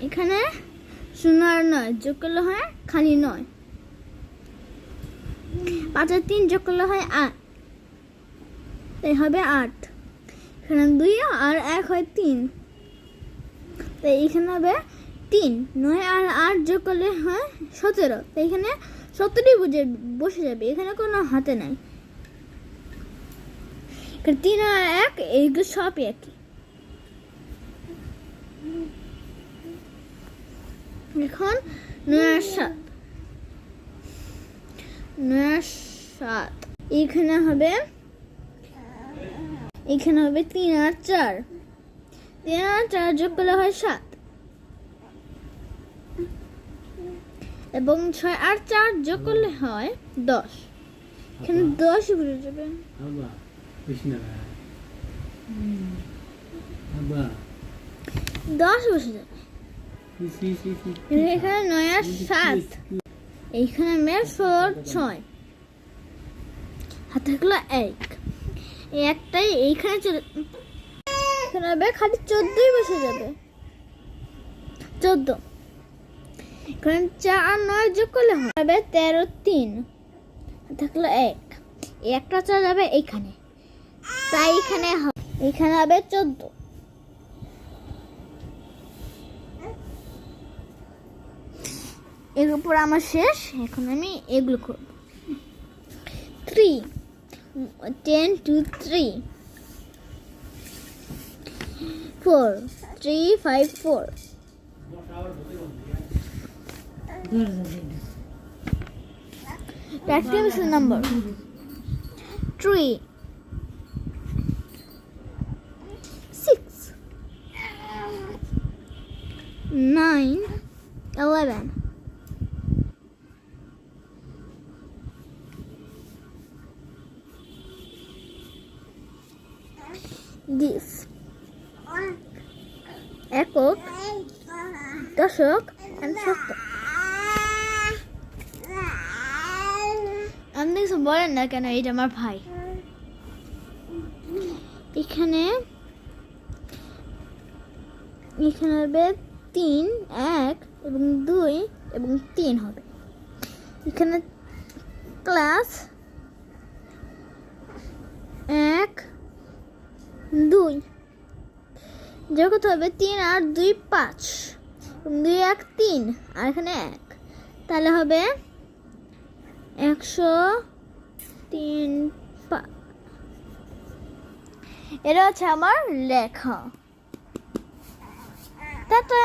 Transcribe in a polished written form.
এখানে 0 আর 9 যোগ করলে হয় খালি 9। 5 আর 3 যোগ করলে হয় 8, তাই হবে 8। এখানে 2 আর 1 হয় 3, তাই এখানে হবে 3। 9 আর 8 যোগ করলে হয় 17, তাই এখানে 17ই বসে যাবে, এখানে কোনো হাতে নাই। 3 আর 1 এইগুলো সব একই। এখন 9 আর 7, 9 আর 7 এখানে হবে 3 আর 4। 3 আর 4 যোগ করলে হয় 7, এবং 6 আর 4 যোগ করলে হয় 10। এখানে 10 বসে যাবে। 10 বসে যাবে। এখানে 9 আর 7, এইখানে হবে 6, হাতে থাকলো 1, এই একটাই এইখানে চলে, এখানে হবে খালি 14ই বসে যাবে, 14। এখানে 4 আর 9 যোগ করলে হবে 13, 3 থাকলো 1, এই একটা চলে যাবে এইখানে, তাই এখানে হবে 14। এর উপর আমার শেষ, এখন আমি এগুলো করব। 3, 10 2 3, 4 3 5 4, practice number 3 6 9 11. This একক, দশক and শতক। আপনি কিছু বলেন না কেন, এটা আমার ভাই। এখানে হবে 3 1 এবং 2 এবং 3 হবে। এখানে ক্লাস 1 2 যখন হবে 3 আর 2 5, 2 1 3 আর এখানে 1, তাহলে হবে 103 5। এটা হচ্ছে আমার লেখা। টাটা।